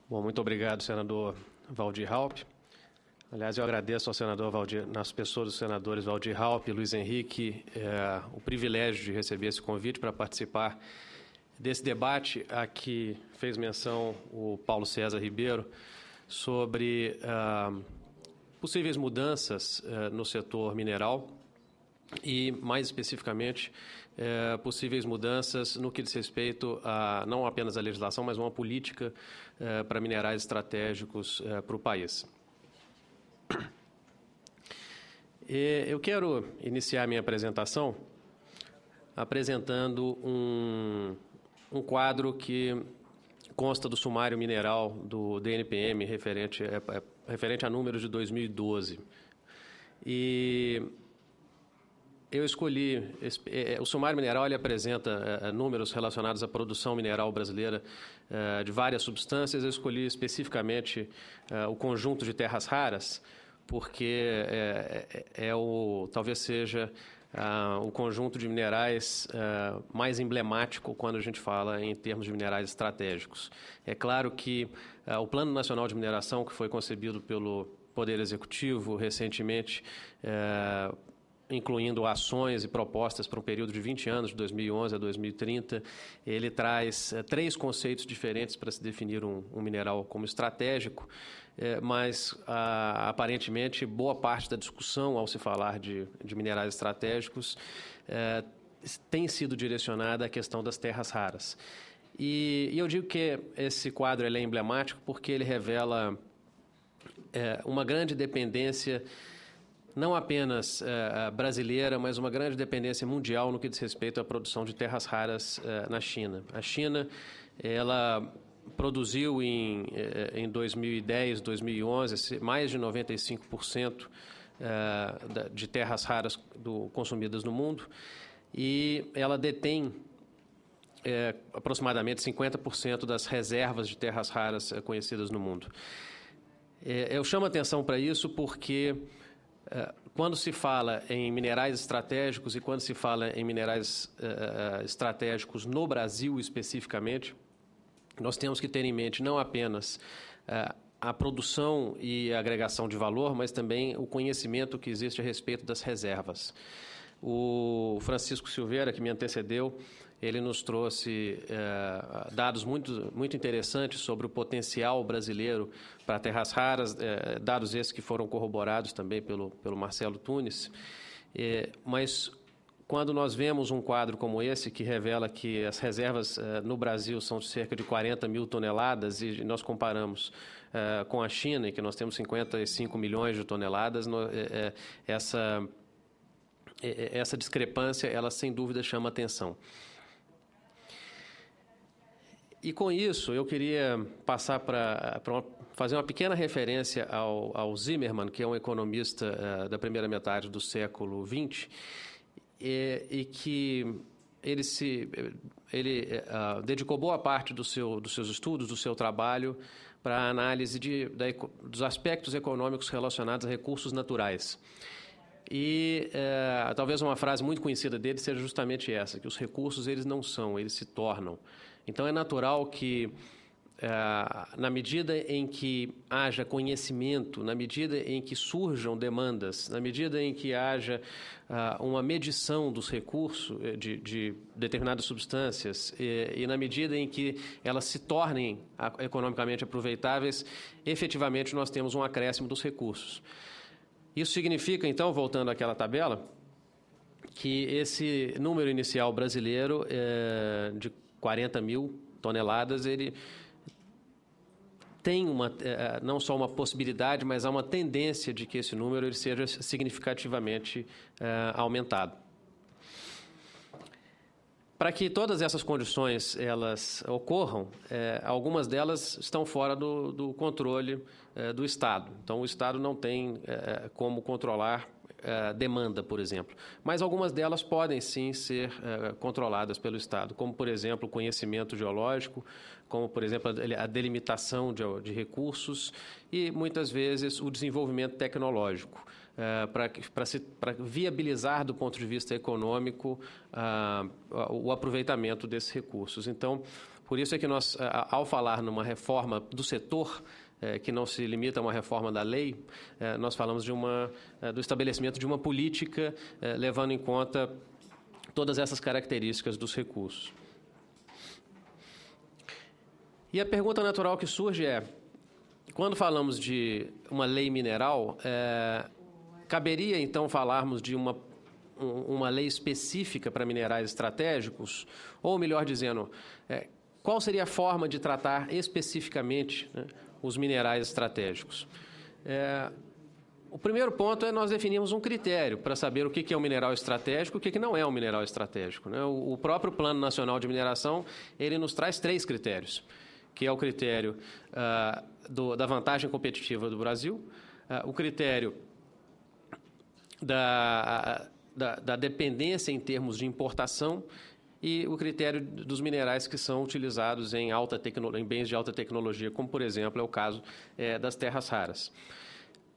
Bom, muito obrigado, senador Waldir Raupp. Aliás, eu agradeço ao senador Waldir, nas pessoas dos senadores Waldir Raupp e Luiz Henrique, o privilégio de receber esse convite para participar desse debate a que fez menção o Paulo César Ribeiro sobre possíveis mudanças no setor mineral e, mais especificamente, possíveis mudanças no que diz respeito a não apenas a legislação, mas uma política para minerais estratégicos para o país. Eu quero iniciar minha apresentação apresentando um quadro que consta do sumário mineral do DNPM referente a números de 2012. E eu escolhi, o sumário mineral ele apresenta números relacionados à produção mineral brasileira de várias substâncias. Eu escolhi especificamente o conjunto de terras raras, porque talvez seja o conjunto de minerais mais emblemático quando a gente fala em termos de minerais estratégicos. É claro que o Plano Nacional de Mineração, que foi concebido pelo Poder Executivo recentemente, incluindo ações e propostas para um período de 20 anos, de 2011 a 2030, ele traz 3 conceitos diferentes para se definir um mineral como estratégico, mas aparentemente boa parte da discussão ao se falar de minerais estratégicos tem sido direcionada à questão das terras raras. E eu digo que esse quadro é emblemático porque ele revela uma grande dependência não apenas brasileira, mas uma grande dependência mundial no que diz respeito à produção de terras raras na China. A China, ela produziu em 2010, 2011, mais de 95% de terras raras consumidas no mundo, e ela detém aproximadamente 50% das reservas de terras raras conhecidas no mundo. Eu chamo a atenção para isso porque quando se fala em minerais estratégicos e quando se fala em minerais estratégicos no Brasil especificamente, nós temos que ter em mente não apenas a produção e a agregação de valor, mas também o conhecimento que existe a respeito das reservas. O Francisco Silveira, que me antecedeu, ele nos trouxe dados muito interessantes sobre o potencial brasileiro para terras raras, dados esses que foram corroborados também pelo Marcelo Tunes. Mas quando nós vemos um quadro como esse, que revela que as reservas no Brasil são de cerca de 40 mil toneladas, e nós comparamos com a China, em que nós temos 55 milhões de toneladas, essa discrepância, ela sem dúvida chama atenção. E com isso, eu queria passar para fazer uma pequena referência ao Zimmermann, que é um economista da primeira metade do século XX, e que ele dedicou boa parte dos seus estudos, do seu trabalho, para a análise dos aspectos econômicos relacionados a recursos naturais. E talvez uma frase muito conhecida dele seja justamente essa, que os recursos eles não são, eles se tornam. Então é natural que, na medida em que haja conhecimento, na medida em que surjam demandas, na medida em que haja uma medição dos recursos de determinadas substâncias e na medida em que elas se tornem economicamente aproveitáveis, efetivamente nós temos um acréscimo dos recursos. Isso significa, então, voltando àquela tabela, que esse número inicial brasileiro de 40 mil toneladas, ele tem não só uma possibilidade, mas há uma tendência de que esse número ele seja significativamente aumentado. Para que todas essas condições elas ocorram, algumas delas estão fora do controle do Estado. Então, o Estado não tem como controlar demanda, por exemplo. Mas algumas delas podem, sim, ser controladas pelo Estado, como, por exemplo, o conhecimento geológico, como, por exemplo, a delimitação de recursos e, muitas vezes, o desenvolvimento tecnológico, para viabilizar, do ponto de vista econômico, o aproveitamento desses recursos. Então, Por isso é que nós, ao falar numa reforma do setor, que não se limita a uma reforma da lei, nós falamos do estabelecimento de uma política levando em conta todas essas características dos recursos. E a pergunta natural que surge é, quando falamos de uma lei mineral, caberia então falarmos de uma lei específica para minerais estratégicos? Ou, melhor dizendo, qual seria a forma de tratar especificamente, né, os minerais estratégicos? O primeiro ponto é nós definirmos um critério para saber o que é um mineral estratégico e o que não é um mineral estratégico, né? O próprio Plano Nacional de Mineração, ele nos traz 3 critérios, que é o critério da vantagem competitiva do Brasil, o critério da dependência em termos de importação e o critério dos minerais que são utilizados em bens de alta tecnologia, como, por exemplo, é o caso das terras raras.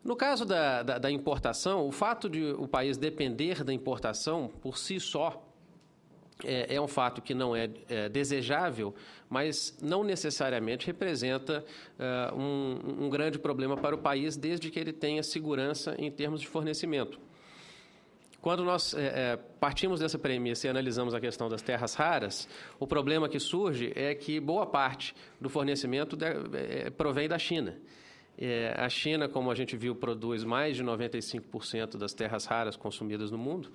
No caso da importação, o fato de o país depender da importação por si só é um fato que não é desejável, mas não necessariamente representa um grande problema para o país, desde que ele tenha segurança em termos de fornecimento. Quando nós partimos dessa premissa e analisamos a questão das terras raras, o problema que surge é que boa parte do fornecimento provém da China. A China, como a gente viu, produz mais de 95% das terras raras consumidas no mundo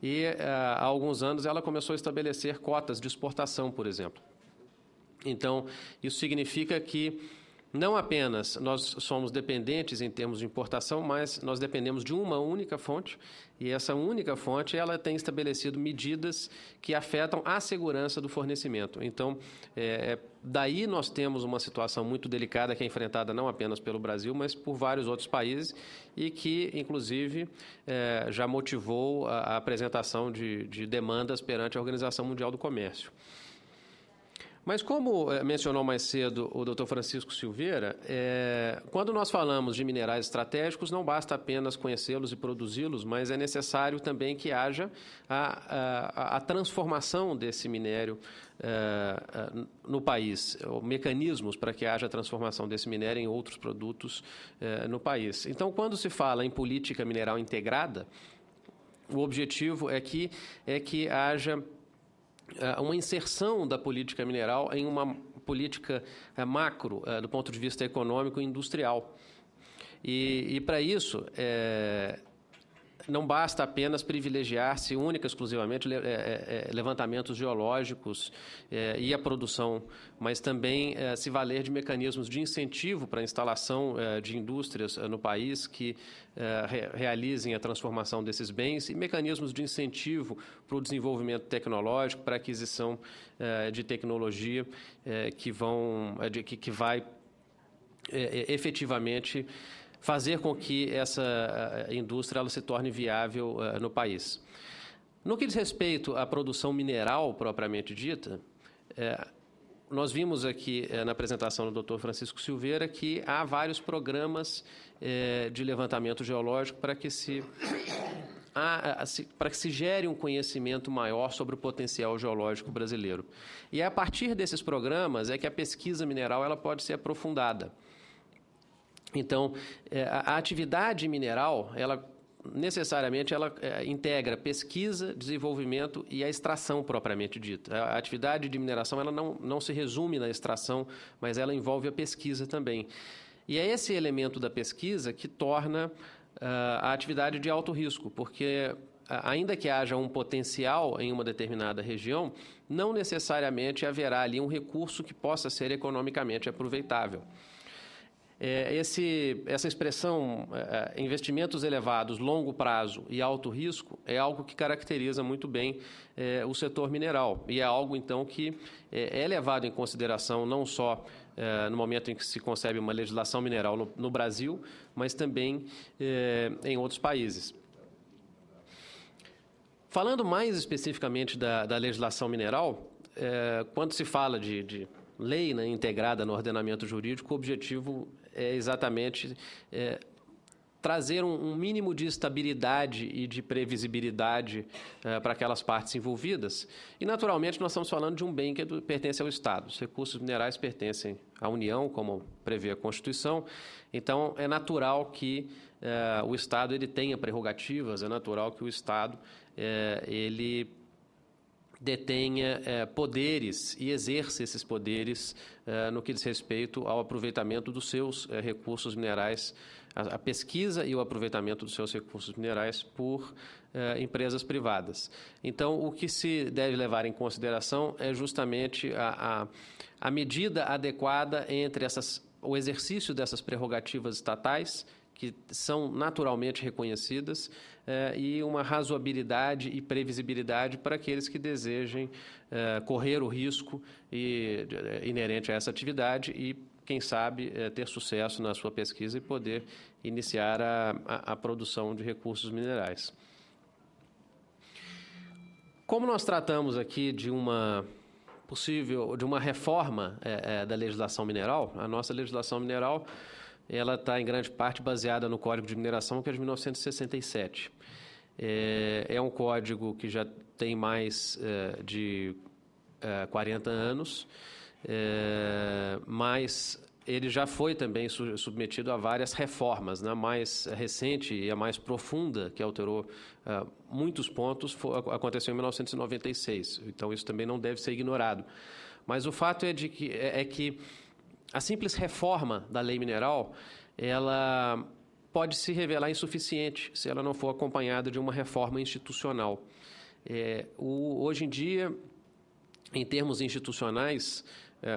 e, há alguns anos, ela começou a estabelecer cotas de exportação, por exemplo. Então, isso significa que não apenas nós somos dependentes em termos de importação, mas nós dependemos de uma única fonte, e essa única fonte ela tem estabelecido medidas que afetam a segurança do fornecimento. Então, daí nós temos uma situação muito delicada que é enfrentada não apenas pelo Brasil, mas por vários outros países e que, inclusive, já motivou a apresentação de demandas perante a Organização Mundial do Comércio. Mas, como mencionou mais cedo o Dr. Francisco Silveira, quando nós falamos de minerais estratégicos, não basta apenas conhecê-los e produzi-los, mas é necessário também que haja a transformação desse minério no país, ou mecanismos para que haja a transformação desse minério em outros produtos no país. Então, quando se fala em política mineral integrada, o objetivo é que haja uma inserção da política mineral em uma política macro, do ponto de vista econômico e industrial. E para isso, não basta apenas privilegiar-se única e exclusivamente levantamentos geológicos e a produção, mas também se valer de mecanismos de incentivo para a instalação de indústrias no país que realizem a transformação desses bens e mecanismos de incentivo para o desenvolvimento tecnológico, para a aquisição de tecnologia que vai efetivamente fazer com que essa indústria ela se torne viável no país. No que diz respeito à produção mineral propriamente dita, nós vimos aqui na apresentação do Dr. Francisco Silveira que há vários programas de levantamento geológico para que se gere um conhecimento maior sobre o potencial geológico brasileiro. E a partir desses programas é que a pesquisa mineral ela pode ser aprofundada. Então, a atividade mineral, necessariamente, integra pesquisa, desenvolvimento e a extração propriamente dita. A atividade de mineração ela não se resume na extração, mas ela envolve a pesquisa também. E é esse elemento da pesquisa que torna a atividade de alto risco, porque, ainda que haja um potencial em uma determinada região, não necessariamente haverá ali um recurso que possa ser economicamente aproveitável. Essa expressão, investimentos elevados, longo prazo e alto risco, é algo que caracteriza muito bem o setor mineral. E é algo, então, que é levado em consideração não só no momento em que se concebe uma legislação mineral no Brasil, mas também em outros países. Falando mais especificamente da legislação mineral, quando se fala de lei, né, integrada no ordenamento jurídico, o objetivo é exatamente trazer um mínimo de estabilidade e de previsibilidade para aquelas partes envolvidas. E, naturalmente, nós estamos falando de um bem que pertence ao Estado. Os recursos minerais pertencem à União, como prevê a Constituição. Então, é natural que o Estado ele tenha prerrogativas, é natural que o Estado ele detenha poderes e exerça esses poderes no que diz respeito ao aproveitamento dos seus recursos minerais, a pesquisa e o aproveitamento dos seus recursos minerais por empresas privadas. Então, o que se deve levar em consideração é justamente a medida adequada entre o exercício dessas prerrogativas estatais, que são naturalmente reconhecidas, e uma razoabilidade e previsibilidade para aqueles que desejem correr o risco inerente a essa atividade e, quem sabe, ter sucesso na sua pesquisa e poder iniciar a produção de recursos minerais. Como nós tratamos aqui de uma reforma da legislação mineral, a nossa legislação mineral ela está, em grande parte, baseada no Código de Mineração, que é de 1967. É um código que já tem mais de 40 anos, mas ele já foi também submetido a várias reformas, né? A mais recente e a mais profunda, que alterou muitos pontos, aconteceu em 1996. Então, isso também não deve ser ignorado. Mas o fato é que a simples reforma da lei mineral, ela pode se revelar insuficiente se ela não for acompanhada de uma reforma institucional. Hoje em dia, em termos institucionais,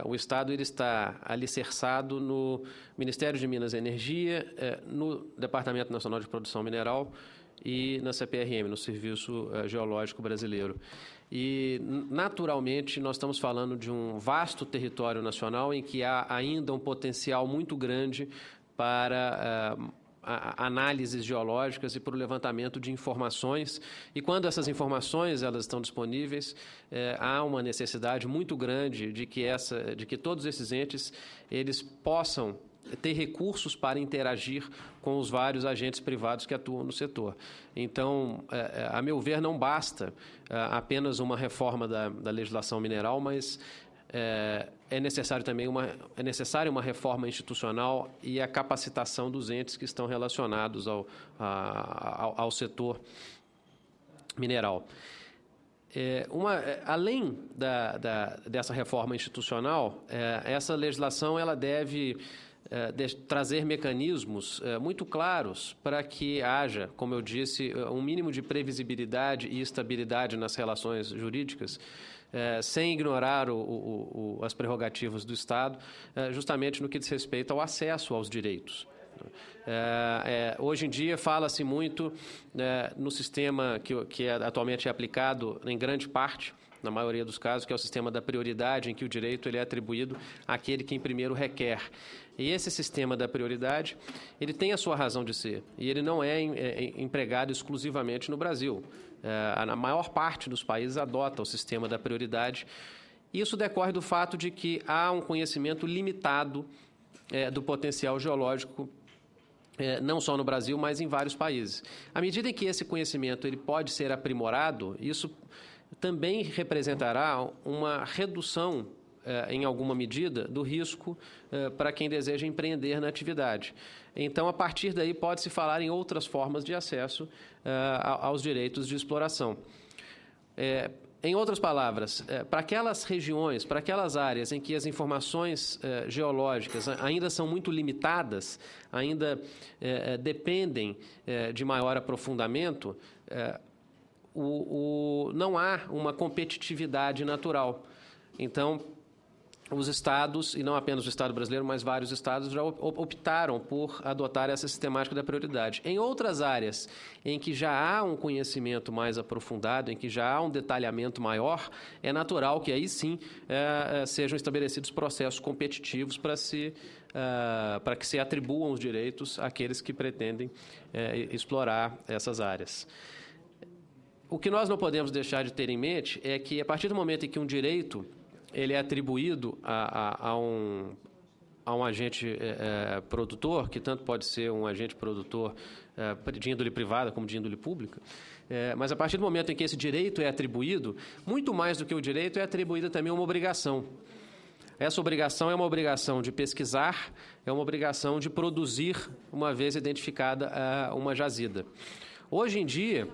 o Estado ele está alicerçado no Ministério de Minas e Energia, no Departamento Nacional de Produção Mineral e na CPRM, no Serviço Geológico Brasileiro. E, naturalmente, nós estamos falando de um vasto território nacional em que há ainda um potencial muito grande para análises geológicas e para o levantamento de informações. E quando essas informações elas estão disponíveis, há uma necessidade muito grande de que todos esses entes eles possam ter recursos para interagir com os vários agentes privados que atuam no setor. Então, a meu ver, não basta apenas uma reforma da legislação mineral, mas é necessária uma reforma institucional e a capacitação dos entes que estão relacionados ao setor mineral. Além dessa reforma institucional, essa legislação ela deve trazer mecanismos muito claros para que haja, como eu disse, um mínimo de previsibilidade e estabilidade nas relações jurídicas, sem ignorar as prerrogativas do Estado, justamente no que diz respeito ao acesso aos direitos. Hoje em dia fala-se muito no sistema que atualmente é aplicado em grande parte, na maioria dos casos, que é o sistema da prioridade, em que o direito ele é atribuído àquele que primeiro requer. E esse sistema da prioridade, ele tem a sua razão de ser, e ele não é empregado exclusivamente no Brasil. A maior parte dos países adota o sistema da prioridade. Isso decorre do fato de que há um conhecimento limitado do potencial geológico, não só no Brasil, mas em vários países. À medida em que esse conhecimento ele pode ser aprimorado, isso também representará uma redução, em alguma medida, do risco para quem deseja empreender na atividade. Então, a partir daí, pode-se falar em outras formas de acesso aos direitos de exploração. Em outras palavras, para aquelas regiões, para aquelas áreas em que as informações geológicas ainda são muito limitadas, ainda dependem de maior aprofundamento, não há uma competitividade natural. Então, os estados, e não apenas o Estado brasileiro, mas vários estados já optaram por adotar essa sistemática da prioridade. Em outras áreas em que já há um conhecimento mais aprofundado, em que já há um detalhamento maior, é natural que aí sim sejam estabelecidos processos competitivos para que se atribuam os direitos àqueles que pretendem explorar essas áreas. O que nós não podemos deixar de ter em mente é que, a partir do momento em que um direito ele é atribuído a a um agente produtor, que tanto pode ser um agente produtor de índole privada como de índole pública, mas a partir do momento em que esse direito é atribuído, muito mais do que o direito, é atribuída também uma obrigação. Essa obrigação é uma obrigação de pesquisar, é uma obrigação de produzir, uma vez identificada uma jazida. Hoje em dia,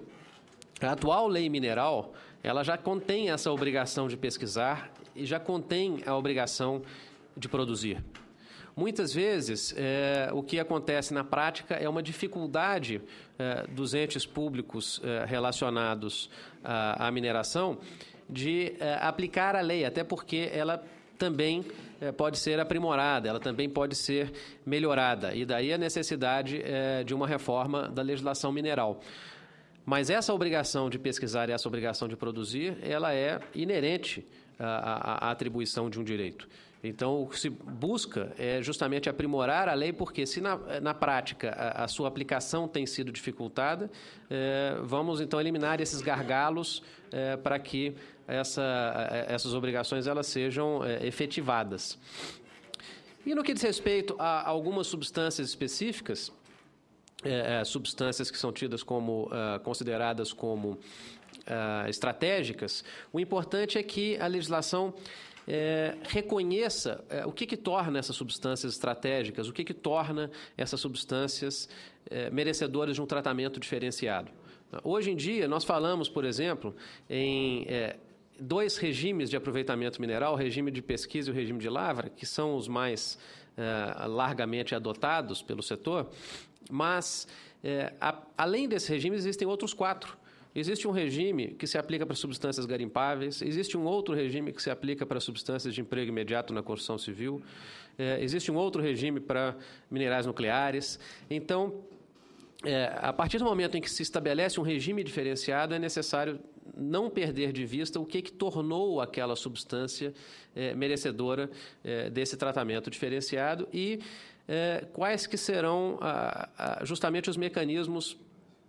a atual lei mineral, ela já contém essa obrigação de pesquisar e já contém a obrigação de produzir. Muitas vezes, o que acontece na prática é uma dificuldade dos entes públicos relacionados à mineração de aplicar a lei, até porque ela também pode ser aprimorada, ela também pode ser melhorada, e daí a necessidade de uma reforma da legislação mineral. Mas essa obrigação de pesquisar e essa obrigação de produzir, ela é inerente à atribuição de um direito. Então, o que se busca é justamente aprimorar a lei, porque se na prática a sua aplicação tem sido dificultada, vamos então eliminar esses gargalos para que essas obrigações elas sejam efetivadas. E no que diz respeito a algumas substâncias específicas, substâncias que são tidas como consideradas como estratégicas, o importante é que a legislação reconheça o que torna essas substâncias estratégicas, o que torna essas substâncias merecedoras de um tratamento diferenciado. Hoje em dia, nós falamos, por exemplo, em dois regimes de aproveitamento mineral, o regime de pesquisa e o regime de lavra, que são os mais largamente adotados pelo setor, mas, além desse regime, existem outros 4. Existe um regime que se aplica para substâncias garimpáveis, existe um outro regime que se aplica para substâncias de emprego imediato na construção civil, existe um outro regime para minerais nucleares. Então, a partir do momento em que se estabelece um regime diferenciado, é necessário não perder de vista o que tornou aquela substância merecedora desse tratamento diferenciado e quais que serão justamente os mecanismos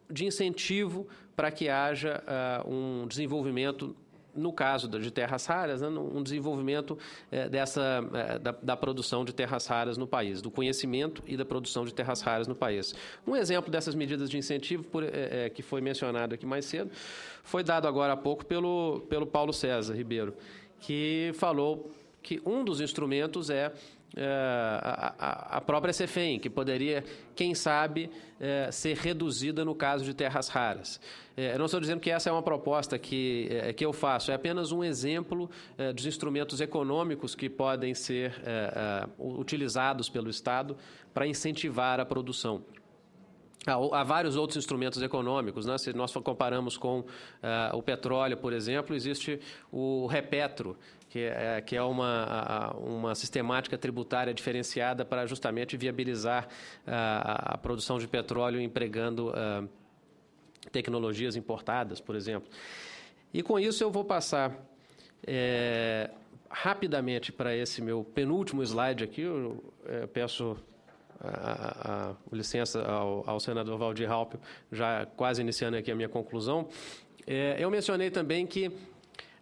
de incentivo para que haja um desenvolvimento, no caso de terras raras, um desenvolvimento da produção de terras raras no país, do conhecimento e da produção de terras raras no país. Um exemplo dessas medidas de incentivo, que foi mencionado aqui mais cedo, foi dado agora há pouco pelo Paulo César Ribeiro, que falou que um dos instrumentos a própria CEFEM, que poderia, quem sabe, ser reduzida no caso de terras raras. Eu não estou dizendo que essa é uma proposta que eu faço, é apenas um exemplo dos instrumentos econômicos que podem ser utilizados pelo Estado para incentivar a produção. Há vários outros instrumentos econômicos, né? Se nós comparamos com o petróleo, por exemplo, existe o Repetro, que é uma sistemática tributária diferenciada para justamente viabilizar a produção de petróleo empregando tecnologias importadas, por exemplo. E com isso eu vou passar rapidamente para esse meu penúltimo slide aqui. Eu peço licença ao senador Waldir Halpio, já quase iniciando aqui a minha conclusão. Eu mencionei também que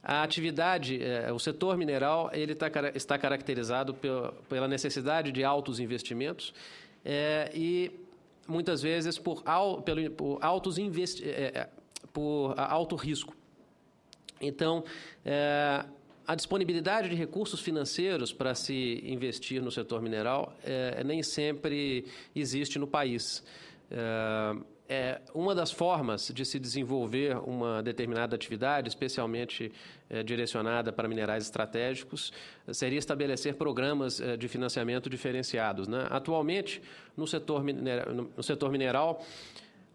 a atividade, o setor mineral, ele está caracterizado pela necessidade de altos investimentos e, muitas vezes, por alto risco. Então, a disponibilidade de recursos financeiros para se investir no setor mineral nem sempre existe no país. Uma das formas de se desenvolver uma determinada atividade, especialmente direcionada para minerais estratégicos, seria estabelecer programas de financiamento diferenciados, né? Atualmente, no setor mineral,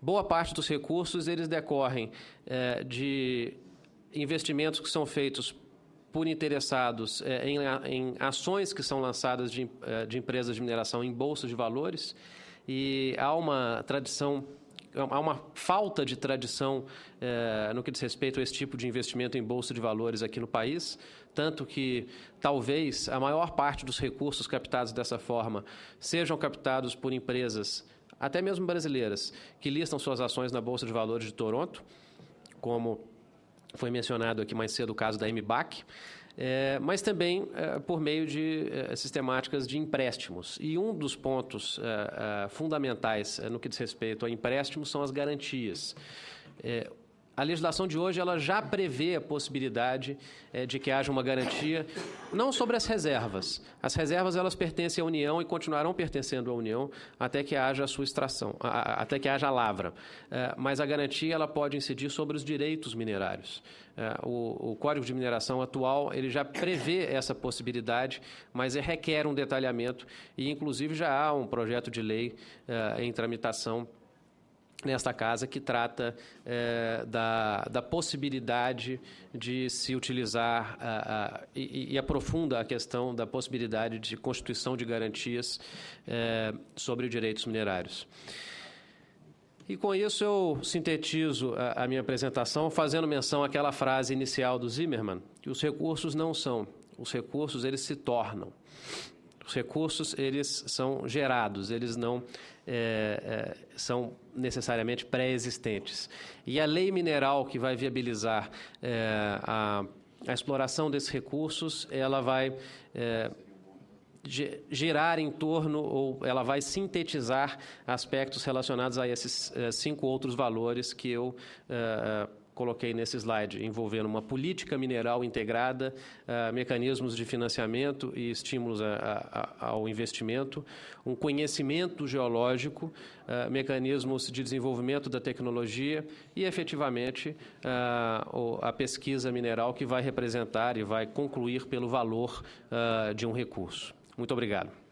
boa parte dos recursos eles decorrem de investimentos que são feitos por interessados em ações que são lançadas de empresas de mineração em bolsas de valores, e há uma falta de tradição no que diz respeito a esse tipo de investimento em bolsa de valores aqui no país, tanto que talvez a maior parte dos recursos captados dessa forma sejam captados por empresas, até mesmo brasileiras, que listam suas ações na Bolsa de Valores de Toronto, como foi mencionado aqui mais cedo o caso da MBAC. mas também por meio de sistemáticas de empréstimos. E um dos pontos fundamentais no que diz respeito a empréstimos são as garantias. A legislação de hoje ela já prevê a possibilidade de que haja uma garantia, não sobre as reservas. As reservas elas pertencem à União e continuarão pertencendo à União até que haja a sua extração, até que haja a lavra. Mas a garantia ela pode incidir sobre os direitos minerários. O Código de Mineração atual ele já prevê essa possibilidade, mas requer um detalhamento e, inclusive, já há um projeto de lei em tramitação nesta casa que trata da possibilidade de se utilizar e aprofunda a questão da possibilidade de constituição de garantias sobre direitos minerários. E com isso eu sintetizo a minha apresentação fazendo menção àquela frase inicial do Zimmermann, que os recursos não são, os recursos eles se tornam. Os recursos eles são gerados, eles não são necessariamente pré-existentes. E a lei mineral que vai viabilizar a exploração desses recursos, ela vai girar em torno, ou ela vai sintetizar aspectos relacionados a esses 5 outros valores que eu coloquei nesse slide, envolvendo uma política mineral integrada, mecanismos de financiamento e estímulos ao investimento, um conhecimento geológico, mecanismos de desenvolvimento da tecnologia e, efetivamente, a pesquisa mineral que vai representar e vai concluir pelo valor de um recurso. Muito obrigado.